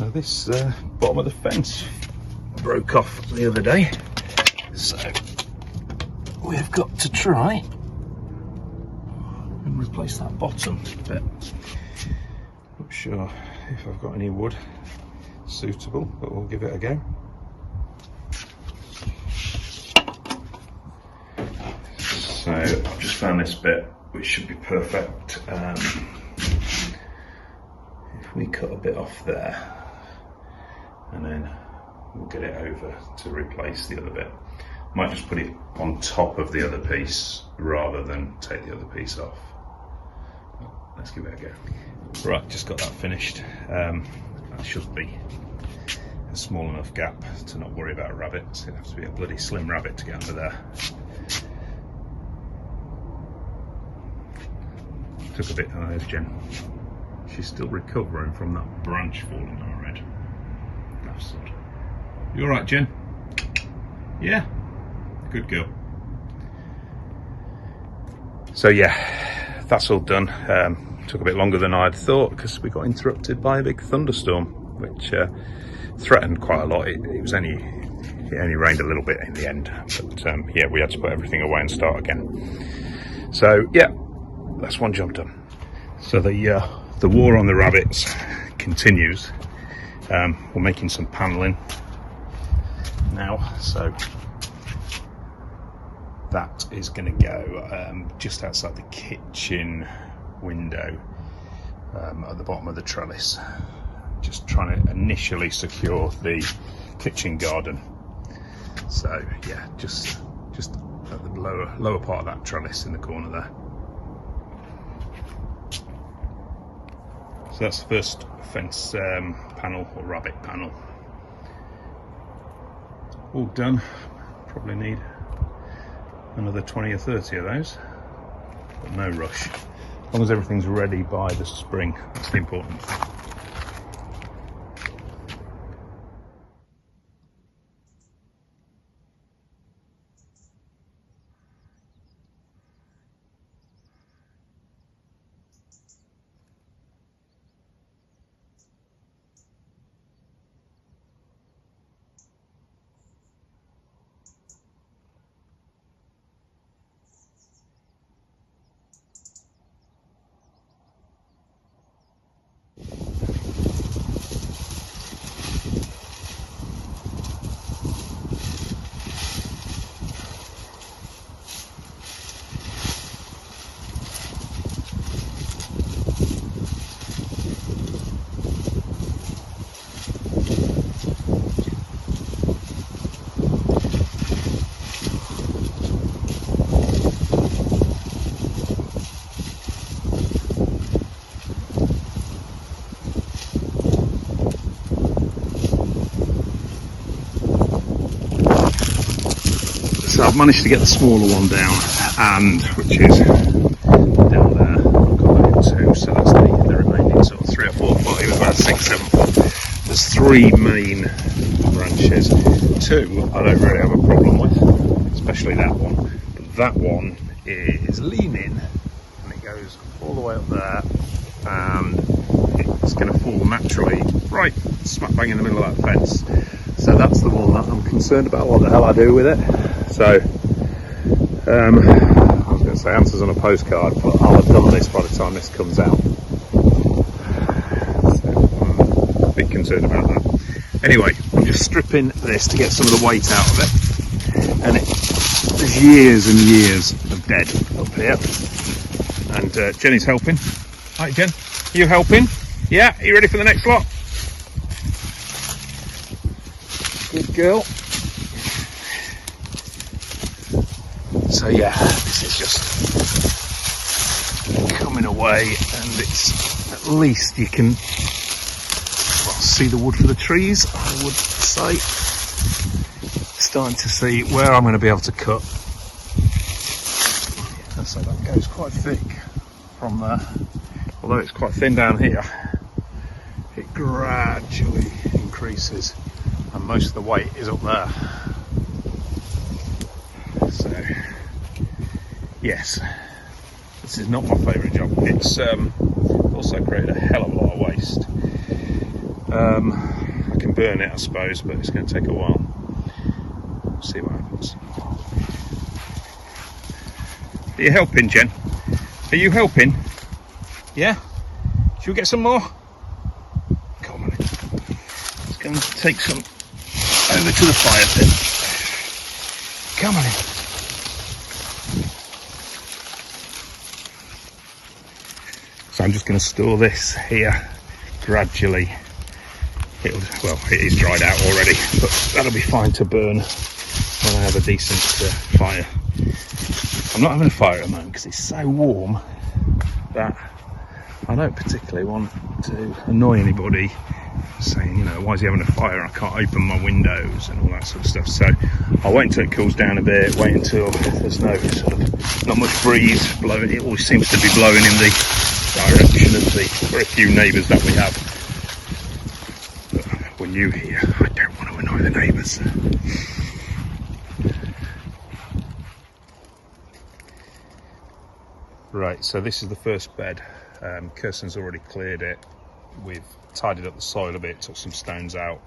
So this bottom of the fence broke off the other day, so we've got to try and replace that bottom bit. Not sure if I've got any wood suitable, but we'll give it a go. So I've just found this bit which should be perfect. If we cut a bit off there and then we'll get it over to replace the other bit. Might just put it on top of the other piece rather than take the other piece off. Let's give it a go. Right, just got that finished. That should be a small enough gap to not worry about rabbits. It'd have to be a bloody slim rabbit to get under there. Took a bit of those, Jen. She's still recovering from that branch falling on her head. That's sod. You alright, Jen? Yeah? Good girl. So yeah, that's all done. Took a bit longer than I'd thought because we got interrupted by a big thunderstorm, which threatened quite a lot. It only rained a little bit in the end, but yeah, we had to put everything away and start again. So yeah, that's one job done. So the war on the rabbits continues. We're making some panelling now, so that is going to go just outside the kitchen window at the bottom of the trellis. Just trying to initially secure the kitchen garden. So yeah, just at the lower part of that trellis in the corner there. So that's the first fence panel, or rabbit panel. All done. Probably need another 20 or 30 of those, but no rush. As long as everything's ready by the spring, that's the important thing. So I've managed to get the smaller one down, and which is down there. I've got that in two, so that's the remaining sort of 3 or 4 foot. It was about 6, 7 foot. There's 3 main branches. 2 I don't really have a problem with, especially that one. But that one is leaning, and it goes all the way up there, and it's going to fall naturally right smack bang in the middle of that fence. So that's the one that I'm concerned about what the hell I do with it. So, I was going to say answers on a postcard, but I'll have done this by the time this comes out. So, I'm a bit concerned about that. Anyway, I'm just stripping this to get some of the weight out of it. And there's years and years of dead up here. And Jenny's helping. Right, Jen, are you helping? Yeah, are you ready for the next lot? Good girl. So yeah, this is just coming away, and it's at least you can see the wood for the trees, I would say. Starting to see where I'm going to be able to cut. And so that goes quite thick from there. Although it's quite thin down here, it gradually increases, and most of the weight is up there. So yes, this is not my favourite job. It's also created a hell of a lot of waste. I can burn it, I suppose, but it's going to take a while. We'll see what happens. Are you helping, Jen? Are you helping? Yeah? Should we get some more? Come on. Let's go and take some over to the fire pit. Come on in. So I'm just going to store this here gradually. Well, it is dried out already, but that'll be fine to burn when I have a decent fire. I'm not having a fire at the moment because it's so warm that I don't particularly want to annoy anybody saying, you know, why is he having a fire? I can't open my windows and all that sort of stuff. So I'll wait until it cools down a bit, wait until there's no sort of, not much breeze blowing. It always seems to be blowing in the direction of the very few neighbours that we have. But we're new here, I don't want to annoy the neighbours. Right, so this is the first bed. Kirsten's already cleared it. We've tidied up the soil a bit, took some stones out.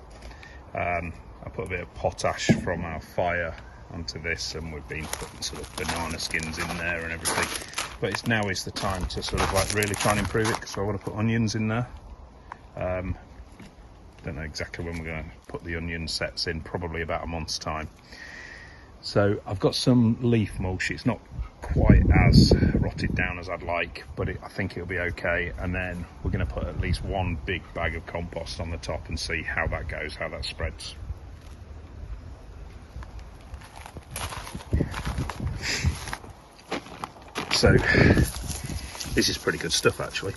I put a bit of potash from our fire onto this, and we've been putting sort of banana skins in there and everything. But now is the time to sort of like really try and improve it, because I want to put onions in there. Don't know exactly when we're going to put the onion sets in, probably about a month's time. So I've got some leaf mulch. It's not quite as rotted down as I'd like, but I think it'll be okay. And then we're going to put at least one big bag of compost on the top and see how that goes, how that spreads. So this is pretty good stuff actually.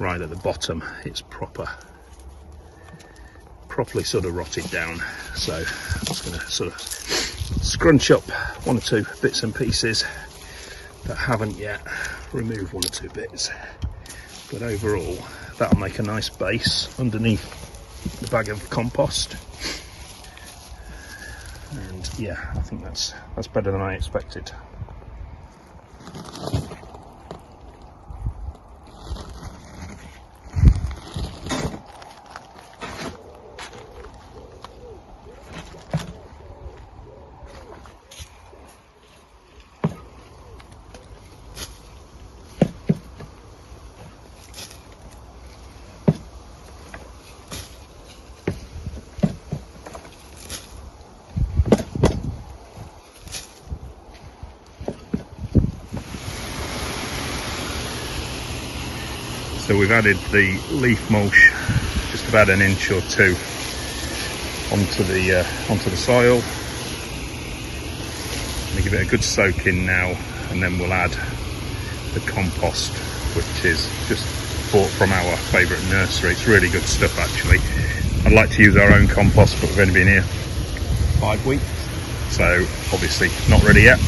Right at the bottom it's properly sort of rotted down, so I'm just going to sort of scrunch up one or two bits and pieces that haven't yet, remove one or two bits, but overall that'll make a nice base underneath the bag of compost. And yeah, I think that's better than I expected. So we've added the leaf mulch just about an inch or two onto the soil. I'm gonna give it a good soak in now, and then we'll add the compost, which is just bought from our favourite nursery. It's really good stuff actually. I'd like to use our own compost, but we've only been here 5 weeks, so obviously not ready yet.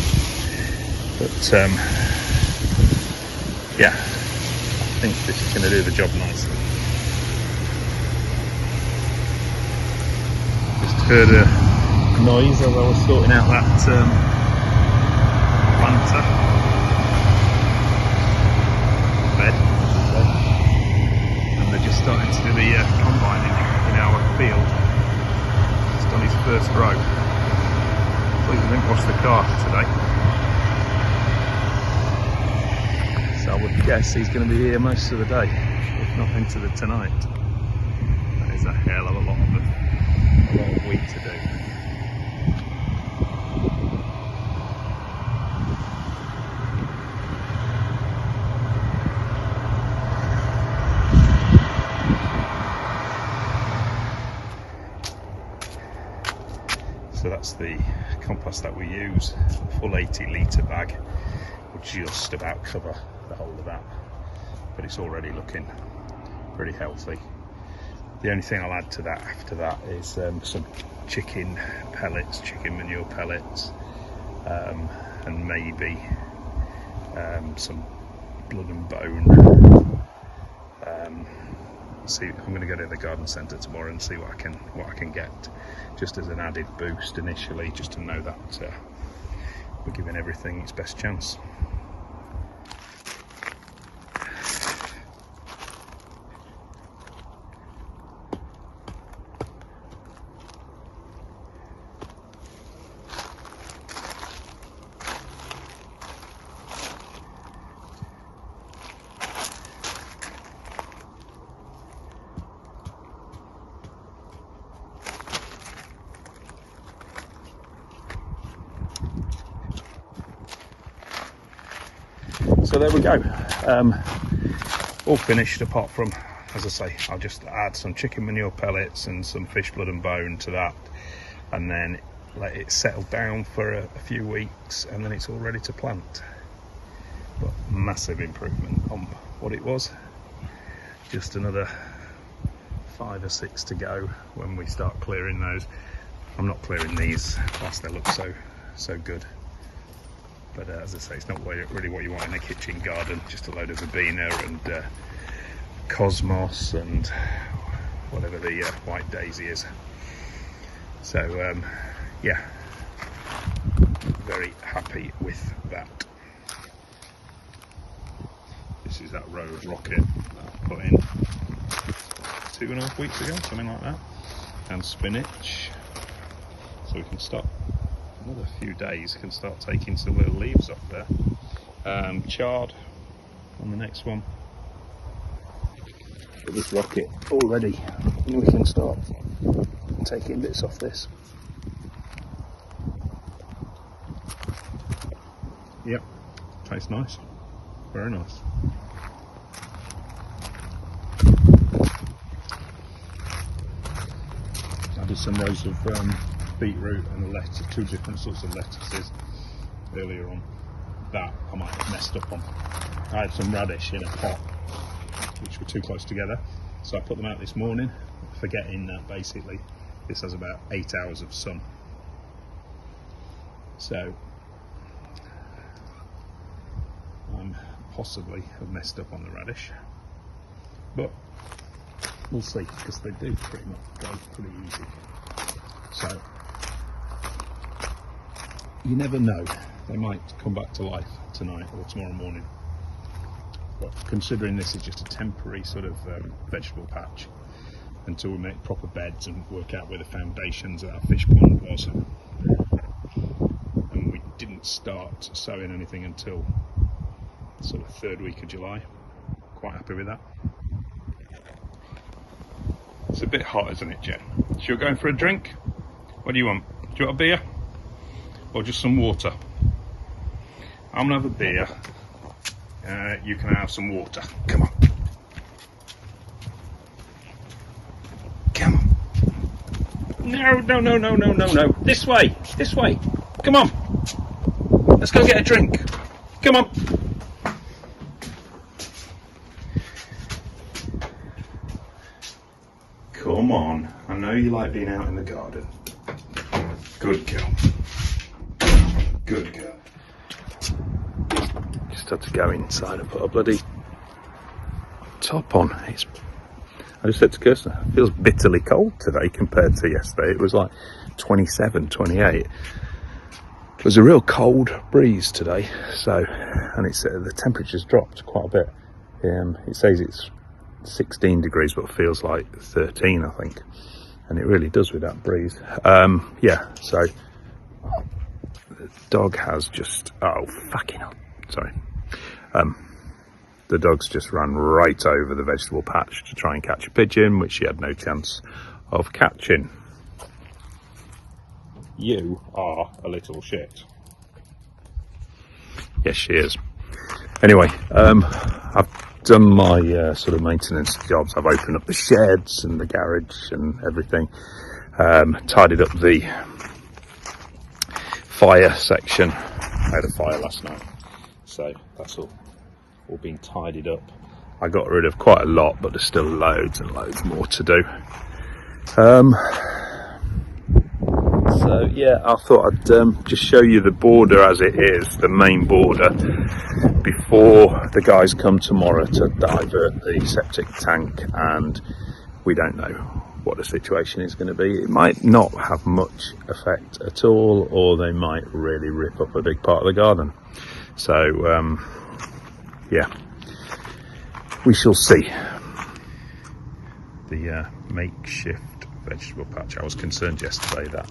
But yeah, I think this is going to do the job nicely. Just heard a noise as I was sorting out that planter bed, and they're just starting to do the combining in our field. He's done his first row. Please I didn't wash the car today. So I would guess he's going to be here most of the day, if not into the tonight. That is a hell of a lot of wheat to do. So that's the compost that we use, a full 80-litre bag will just about cover the whole of that, but it's already looking pretty healthy. The only thing I'll add to that after that is some chicken pellets, chicken manure pellets, and maybe some blood and bone. See, I'm going to go to the garden centre tomorrow and see what I can get, just as an added boost initially, just to know that we're giving everything its best chance. So there we go, all finished apart from, as I say, I'll just add some chicken manure pellets and some fish blood and bone to that, and then let it settle down for a few weeks, and then it's all ready to plant. But massive improvement on what it was. Just another 5 or 6 to go when we start clearing those. I'm not clearing these whilst they look so good, but as I say, it's not really what you want in a kitchen garden. Just a load of verbena and cosmos and whatever the white daisy is. So yeah, very happy with that. This is that row of rocket that I put in 2.5 weeks ago, something like that, and spinach. So we can start, another few days, can start taking some little leaves off there. Chard on the next one. But this rocket already, and we can start taking bits off this. Yep, tastes nice, very nice. Added some rows of beetroot and lettuce, 2 different sorts of lettuces earlier on. That I might have messed up on. I had some radish in a pot which were too close together, so I put them out this morning, forgetting that basically this has about 8 hours of sun. So possibly have messed up on the radish, but we'll see, because they do pretty much go pretty easy. So you never know, they might come back to life tonight or tomorrow morning. But considering this is just a temporary sort of vegetable patch until we make proper beds and work out where the foundations of our fish pond was, and we didn't start sowing anything until sort of 3rd week of July. Quite happy with that. It's a bit hot, isn't it, Jen? So you're going for a drink? What do you want? Do you want a beer? Or just some water? I'm gonna have a beer. You can have some water. Come on. Come on. No. This way. Come on. Let's go get a drink. Come on. Come on. I know you like being out in the garden. Good girl. Good girl. Just had to go inside and put a bloody top on. I just said to Kirsten, it feels bitterly cold today compared to yesterday. It was like 27, 28. It was a real cold breeze today, so, and it's the temperature's dropped quite a bit. It says it's 16 degrees, but it feels like 13, I think, and it really does with that breeze. Yeah, so the dog has just, oh fucking hell, sorry. The dog's just ran right over the vegetable patch to try and catch a pigeon, which she had no chance of catching. You are a little shit. Yes, she is. Anyway, I've done my sort of maintenance jobs. I've opened up the sheds and the garage and everything. Tidied up the fire section. I had a fire last night, so that's all being tidied up. I got rid of quite a lot, but there's still loads and loads more to do. So yeah, I thought I'd just show you the border as it is, the main border, before the guys come tomorrow to divert the septic tank, and we don't know what the situation is going to be. It might not have much effect at all, or they might really rip up a big part of the garden. So yeah, we shall see. The makeshift vegetable patch. I was concerned yesterday that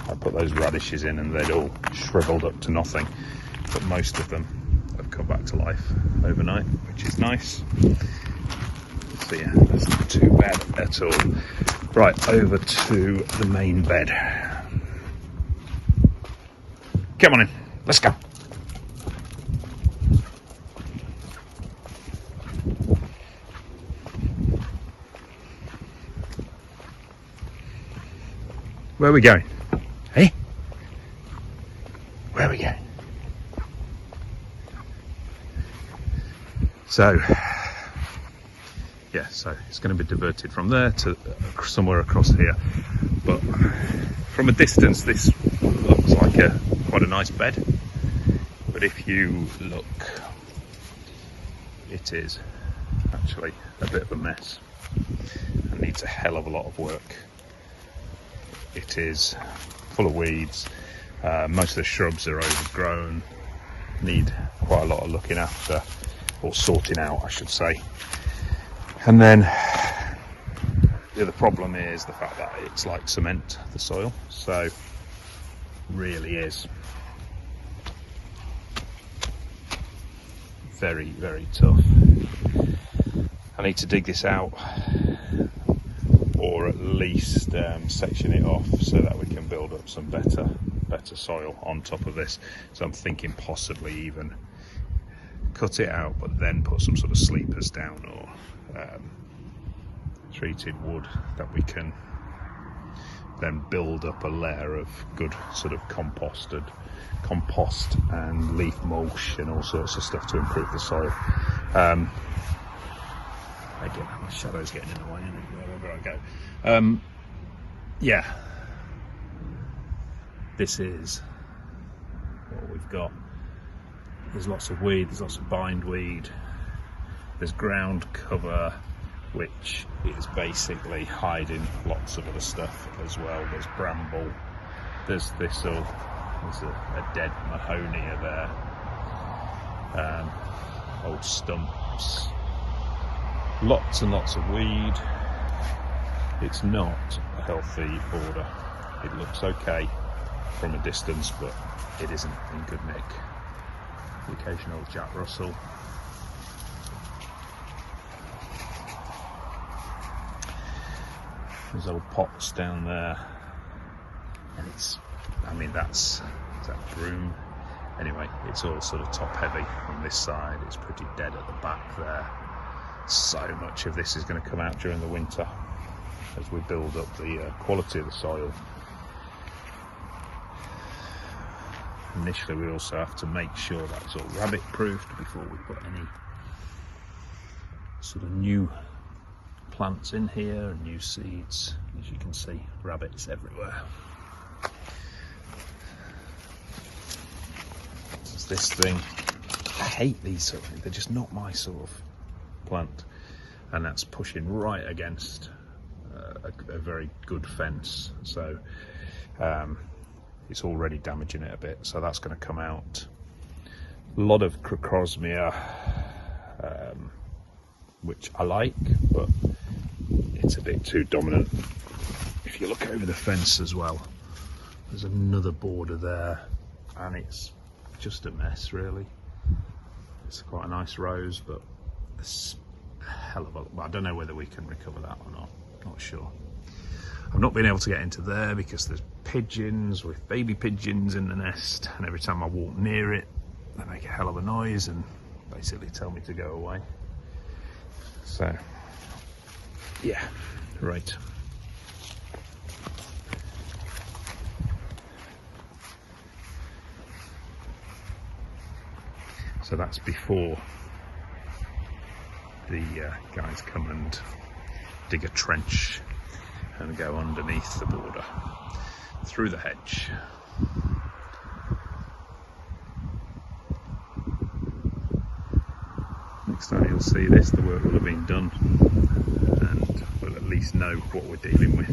I put those radishes in and they'd all shriveled up to nothing, but most of them have come back to life overnight, which is nice. So yeah, that's not too bad at all. Right, over to the main bed. Come on in, let's go. Where are we going? Hey? Where are we going? So, yeah, so it's going to be diverted from there to somewhere across here. But from a distance, this looks like quite a nice bed. But if you look, it is actually a bit of a mess and needs a hell of a lot of work. It is full of weeds. Most of the shrubs are overgrown, need quite a lot of looking after, or sorting out, I should say. And then the other problem is the fact that it's like cement, the soil, so really is very, very tough. I need to dig this out, or at least section it off so that we can build up some better soil on top of this. So I'm thinking possibly even cut it out, but then put some sort of sleepers down, or treated wood that we can then build up a layer of good sort of compost and leaf mulch and all sorts of stuff to improve the soil. Again, my shadow's getting in the way wherever I go. Yeah, this is what we've got. There's lots of weed, there's lots of bindweed, there's ground cover, which is basically hiding lots of other stuff as well. There's bramble, there's thistle, there's a dead mahonia there, old stumps, lots and lots of weed. It's not a healthy border. It looks okay from a distance, but it isn't in good nick. The occasional Jack Russell. There's old pots down there, and that's that broom. Anyway, it's all sort of top heavy on this side. It's pretty dead at the back there. So much of this is going to come out during the winter as we build up the quality of the soil. Initially, we also have to make sure that it's all rabbit proofed before we put any sort of new plants in here and new seeds. As you can see, rabbits everywhere. There's this thing. I hate these sort of things. They're just not my sort of plant, and that's pushing right against a very good fence. So it's already damaging it a bit, so that's going to come out. A lot of crocosmia, which I like, but it's a bit too dominant. If you look over the fence as well, there's another border there, and it's just a mess really. It's quite a nice rose, but it's a hell of a, well, I don't know whether we can recover that or not, not sure. I've not been able to get into there because there's pigeons with baby pigeons in the nest, and every time I walk near it they make a hell of a noise and basically tell me to go away. So yeah, right. So that's before the guys come and dig a trench and go underneath the border, through the hedge. Next time you'll see this, the work will have been done, and we'll at least know what we're dealing with.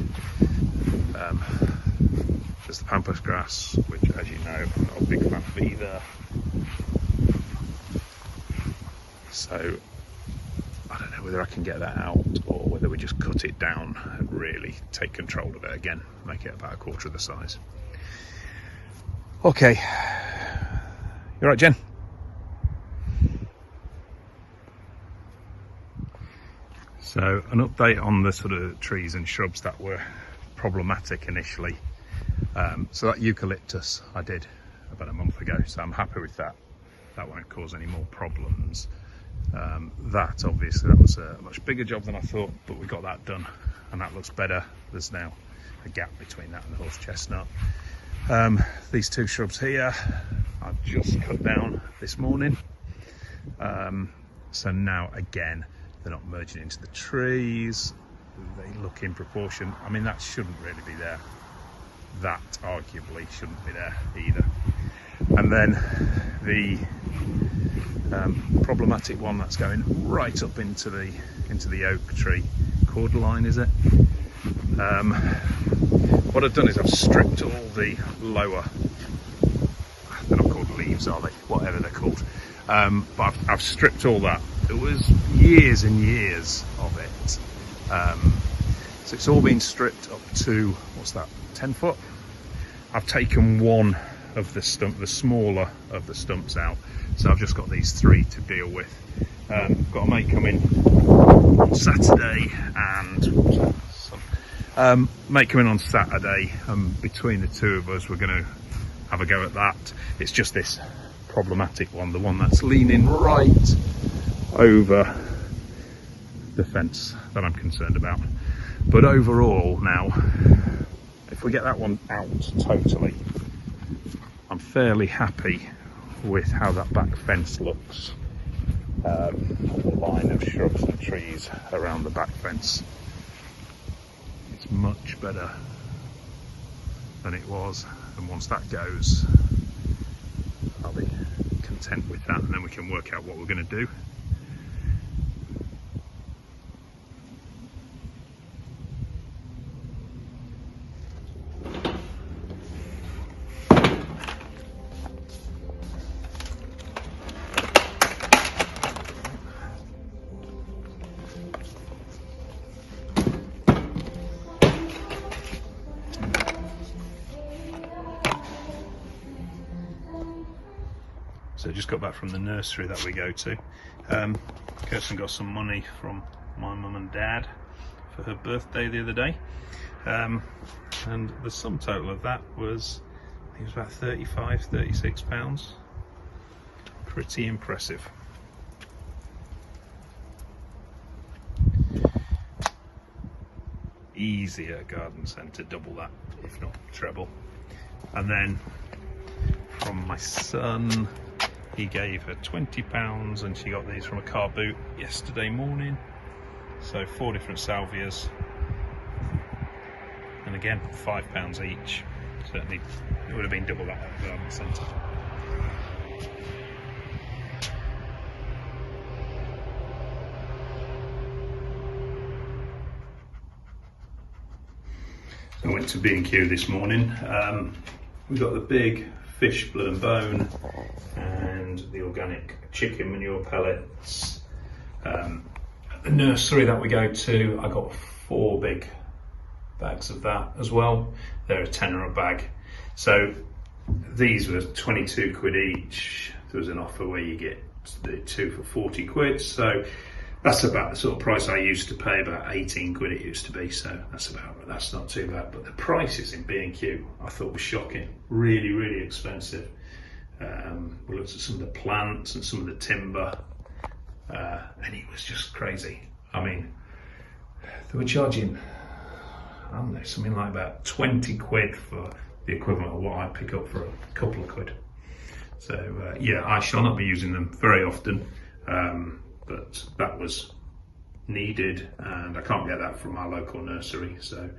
There's the pampas grass, which, as you know, I'm not a big fan of either. So I don't know whether I can get that out, or whether we just cut it down and really take control of it again, make it about a quarter of the size. Okay, you alright, Jen? So an update on the sort of trees and shrubs that were problematic initially. So that eucalyptus I did about a month ago, so I'm happy with that. That won't cause any more problems. That obviously, that was a much bigger job than I thought, but we got that done and that looks better. There's now a gap between that and the horse chestnut. These two shrubs here I've just cut down this morning, so now again they're not merging into the trees. They look in proportion. I mean, that shouldn't really be there. That arguably shouldn't be there either. And then the problematic one that's going right up into the oak tree, Cordless is it? What I've done is I've stripped all the lower, they're not called leaves are they, whatever they're called, but I've stripped all that. There was years and years of it, so it's all been stripped up to, what's that, 10 foot? I've taken one of the stump, the smaller of the stumps out, so I've just got these three to deal with. Got a mate coming on Saturday, and mate coming on Saturday, and between the two of us we're going to have a go at that. It's just this problematic one, the one that's leaning right over the fence, that I'm concerned about. But overall now, if we get that one out totally, I'm fairly happy with how that back fence looks. The line of shrubs and trees around the back fence, it's much better than it was, and once that goes I'll be content with that, and then we can work out what we're going to do. So just got back from the nursery that we go to. Kirsten got some money from my mum and dad for her birthday the other day, and the sum total of that was, I think it was about £35–36. Pretty impressive. Easy at a garden centre, double that, if not treble. And then from my son, he gave her £20, and she got these from a car boot yesterday morning. So 4 different salvias, and again £5 each. Certainly it would have been double that at the garden centre. So I went to B&Q this morning. We got the big fish blood and bone and the organic chicken manure pellets. At the nursery that we go to, I got 4 big bags of that as well. They're a tenner a bag. So these were 22 quid each. There was an offer where you get the 2 for 40 quid. So that's about the sort of price I used to pay, about 18 quid it used to be. So that's not too bad. But the prices in B&Q I thought was shocking. Really, really expensive. We looked at some of the plants and some of the timber, and it was just crazy. I mean, they were charging, I don't know, something like about 20 quid for the equivalent of what I pick up for a couple of quid. So yeah, I shall not be using them very often, but that was needed, and I can't get that from our local nursery, so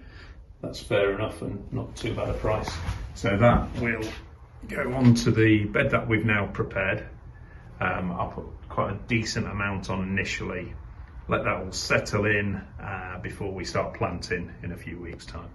that's fair enough and not too bad a price. So that will go on to the bed that we've now prepared. I'll put quite a decent amount on initially, let that all settle in before we start planting in a few weeks' time.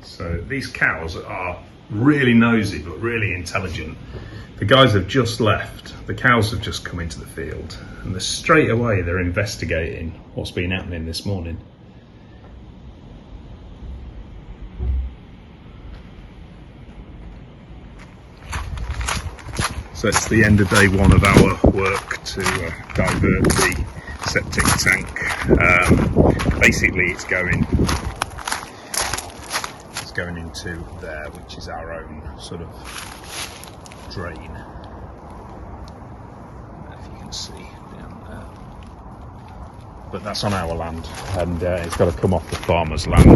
So these cows are really nosy but really intelligent. The guys have just left, the cows have just come into the field, and straight away they're investigating what's been happening this morning. So it's the end of day one of our work to divert the septic tank. Basically it's going into there, which is our own sort of drain. If you can see down there, but that's on our land, and it's got to come off the farmer's land.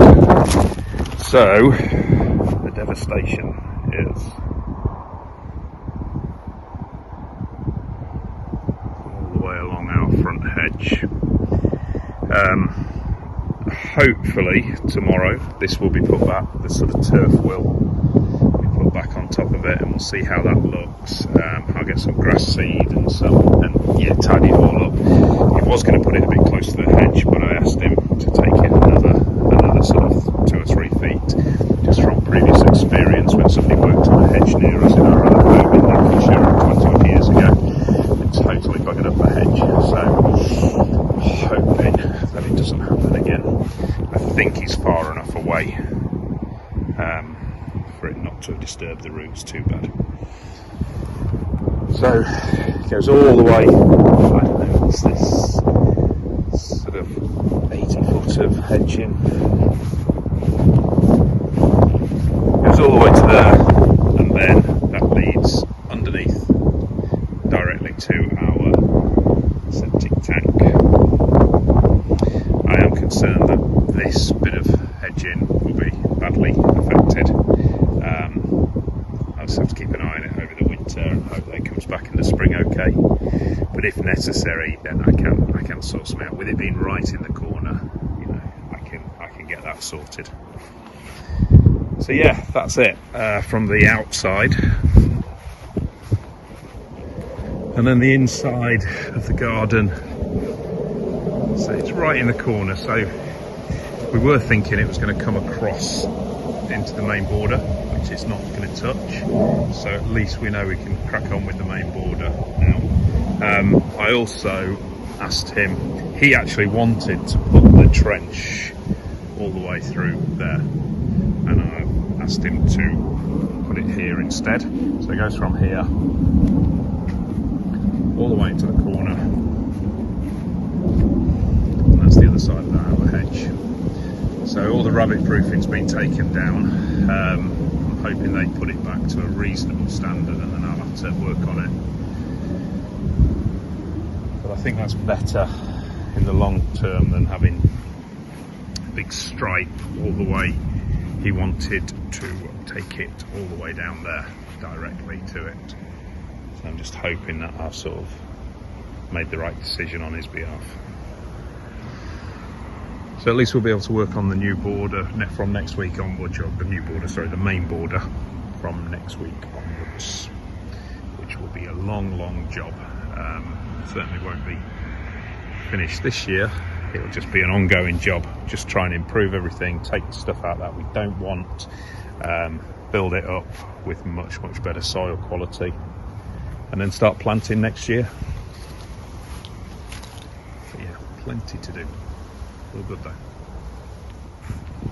So the devastation is all the way along our front hedge. Hopefully tomorrow this will be put back, the sort of turf will be put back on top of it, and we'll see how that looks. I'll get some grass seed and tidy it all up. He was going to put it a bit close to the hedge, but I asked him to take it another sort of 2 or 3 feet, just from previous experience when somebody worked on a hedge near us in our other home in Lincolnshire 20 odd years ago. It totally buggered up the hedge, so hoping that it doesn't happen again. I think he's far enough away for it not to disturb the roots too bad. So it goes all the way, I don't know, what's this, sort of 80 foot of hedging. Goes all the way to there, and then that leads underneath directly to our septic tank. I am concerned that this bit of hedging will be badly affected. I'll just have to keep an eye on it over the winter and hope that it comes back in the spring okay. But if necessary, then I can sort something out. With it being right in the corner, you know, I can get that sorted. So yeah, that's it from the outside. And then the inside of the garden. So it's right in the corner, so we were thinking it was going to come across into the main border, which it's not going to touch, so at least we know we can crack on with the main border now. I also asked him, he actually wanted to put the trench all the way through there, and I asked him to put it here instead. So it goes from here all the way to the corner, and that's the other side of our hedge. So all the rabbit proofing's been taken down. I'm hoping they put it back to a reasonable standard, and then I'll have to work on it. But I think that's better in the long term than having a big stripe all the way. He wanted to take it all the way down there directly to it. So I'm just hoping that I've sort of made the right decision on his behalf. So at least we'll be able to work on the new border from next week onwards, or the main border from next week onwards, which will be a long job. Certainly won't be finished this year. It'll just be an ongoing job, just try and improve everything, take stuff out that we don't want, build it up with much better soil quality, and then start planting next year. But yeah, plenty to do. All good though.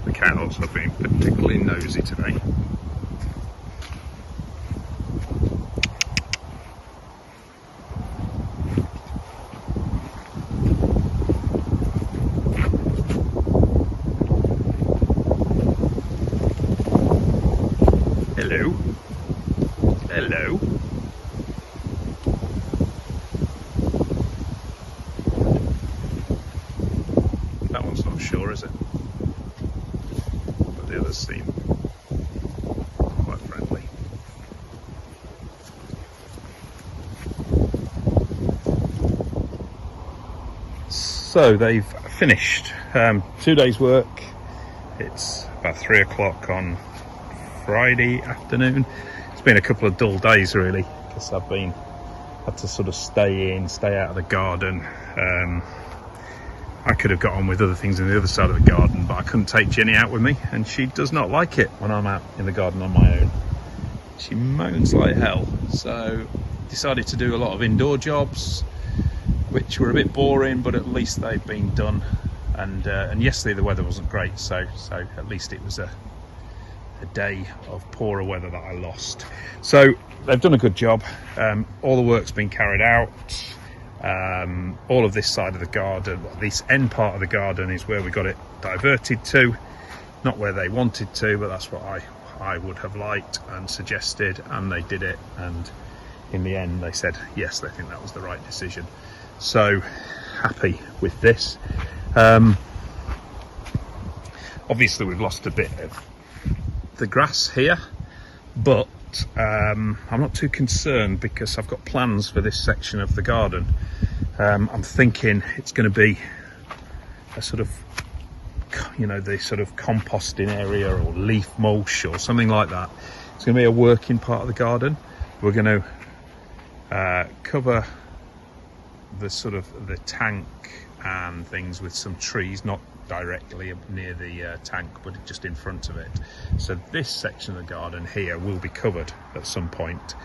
The cows have been particularly nosy today. Hello. Hello. That one's not sure, is it? But the others seem quite friendly. So they've finished 2 days work. It's about 3 o'clock on Friday afternoon. It's been a couple of dull days really, because I've had to sort of stay out of the garden. I could have got on with other things on the other side of the garden, but I couldn't take Jenny out with me, and she does not like it when I'm out in the garden on my own. she moans like hell. So decided to do a lot of indoor jobs, which were a bit boring, but at least they've been done. And yesterday the weather wasn't great, so at least it was a day of poorer weather that I lost. So they've done a good job. All the work's been carried out. All of this side of the garden, well, this end part of the garden is where we got it diverted to, not where they wanted to, but that's what I would have liked and suggested, and they did it, and in the end they said yes, they think that was the right decision. So happy with this. Obviously we've lost a bit of the grass here, but I'm not too concerned because I've got plans for this section of the garden. I'm thinking it's going to be a sort of, you know, the sort of composting area or leaf mulch or something like that. It's going to be a working part of the garden. We're going to cover the sort of the tank and things with some trees, not directly near the tank, but just in front of it. So this section of the garden here will be covered at some point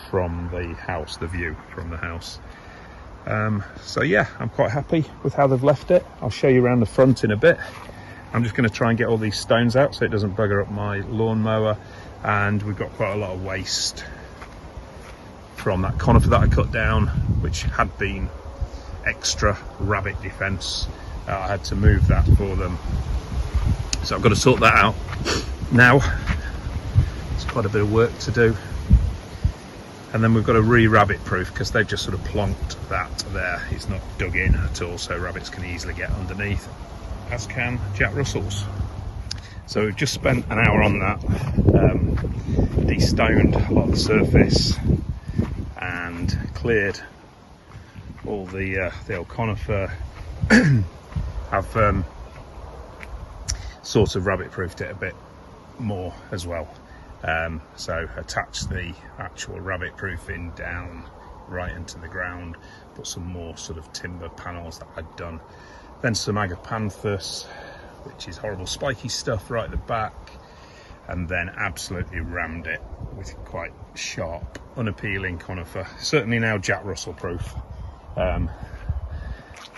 from the house, the view from the house. So yeah, I'm quite happy with how they've left it. I'll show you around the front in a bit. I'm just going to try and get all these stones out so it doesn't bugger up my lawnmower, and we've got quite a lot of waste from that conifer that I cut down, which had been extra rabbit defence. I had to move that for them, so I've got to sort that out now. It's quite a bit of work to do, and then we've got to re-rabbit proof because they've just sort of plonked that there. It's not dug in at all, so rabbits can easily get underneath, as can Jack Russells. So we've just spent an hour on that, de-stoned a lot of the surface and cleared all the old conifer. I've sort of rabbit proofed it a bit more as well, so attached the actual rabbit proofing down right into the ground, put some more sort of timber panels that I'd done, then some agapanthus, which is horrible spiky stuff, right at the back, and then absolutely rammed it with quite sharp, unappealing conifer. Certainly now Jack Russell proof.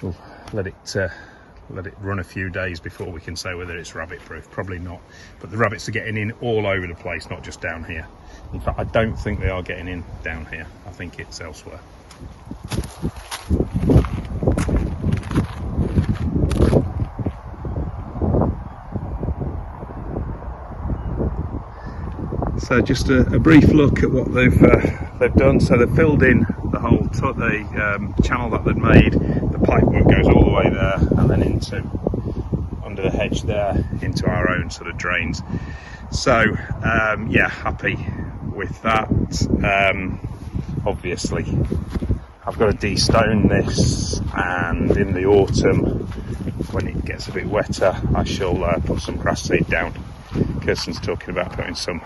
We'll let it run a few days before we can say whether it's rabbit proof. Probably not, but the rabbits are getting in all over the place, not just down here. In fact, I don't think they are getting in down here. I think it's elsewhere. So just a brief look at what they've done. So they've filled in the whole channel that they'd made. The pipework goes all the way there and then into under the hedge there into our own sort of drains. So yeah, happy with that. Obviously I've got to de-stone this, and in the autumn when it gets a bit wetter I shall put some grass seed down. Kirsten's talking about putting some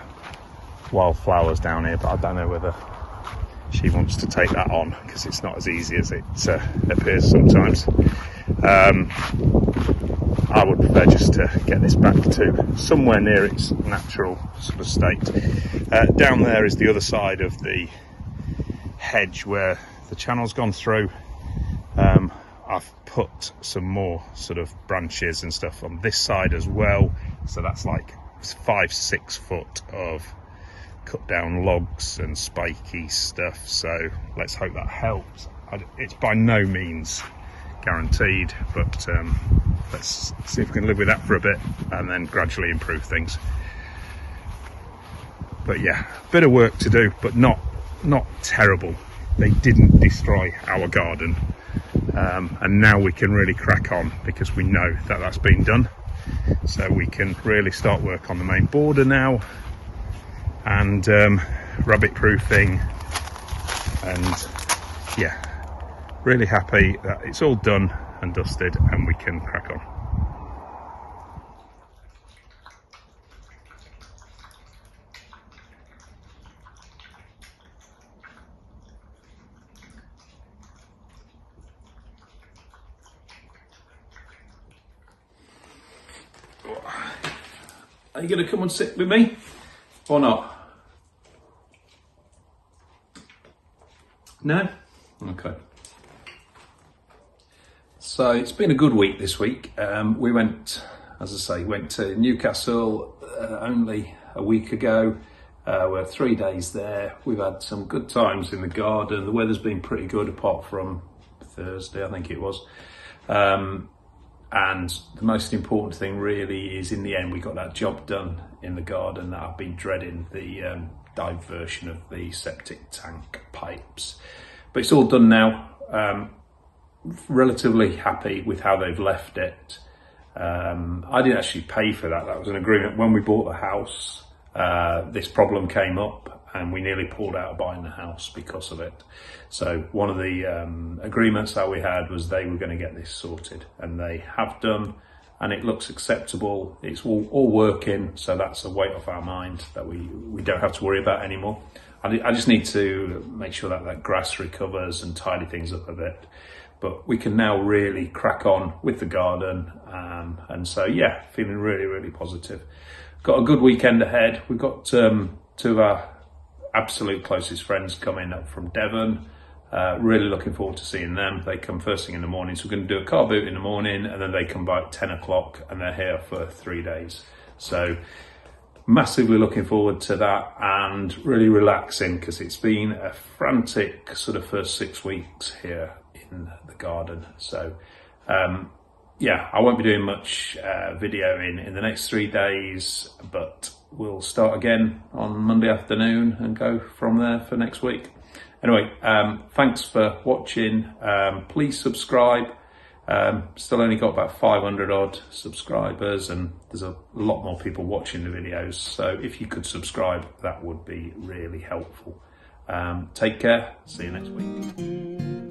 wildflowers down here, but I don't know whether she wants to take that on because it's not as easy as it appears sometimes. I would prefer just to get this back to somewhere near its natural sort of state. Down there is the other side of the hedge where the channel's gone through. I've put some more sort of branches and stuff on this side as well, so that's like 5-6 foot of cut down logs and spiky stuff, so let's hope that helps. It's by no means guaranteed, but let's see if we can live with that for a bit and then gradually improve things. But yeah, bit of work to do, but not terrible. They didn't destroy our garden, and now we can really crack on because we know that that's been done, so we can really start work on the main border now, and rabbit proofing, and yeah, really happy that it's all done and dusted and we can crack on. Are you going to come and sit with me or not? No? Okay. So it's been a good week this week. We went, as I say, went to Newcastle only a week ago. We're 3 days there. We've had some good times in the garden. The weather's been pretty good apart from Thursday, I think it was. And the most important thing really is in the end we got that job done in the garden that I've been dreading, the diversion of the septic tank pipes. But it's all done now. Relatively happy with how they've left it. I didn't actually pay for that. That was an agreement when we bought the house. This problem came up and we nearly pulled out of buying the house because of it. So one of the agreements that we had was they were going to get this sorted, and they have done, and it looks acceptable. It's all working, so that's a weight off our mind that we don't have to worry about anymore. I just need to make sure that that grass recovers and tidy things up a bit. But we can now really crack on with the garden, and so yeah, feeling really, really positive. Got a good weekend ahead. We've got two of our absolute closest friends coming up from Devon. Really looking forward to seeing them. They come first thing in the morning, so we're going to do a car boot in the morning, and then they come by at 10 o'clock, and they're here for 3 days. So massively looking forward to that, and really relaxing because it's been a frantic sort of first 6 weeks here in the garden. So yeah, I won't be doing much videoing in the next 3 days, but we'll start again on Monday afternoon and go from there for next week. Anyway, thanks for watching. Please subscribe. Still only got about 500 odd subscribers, and there's a lot more people watching the videos, so if you could subscribe, that would be really helpful. Take care, see you next week.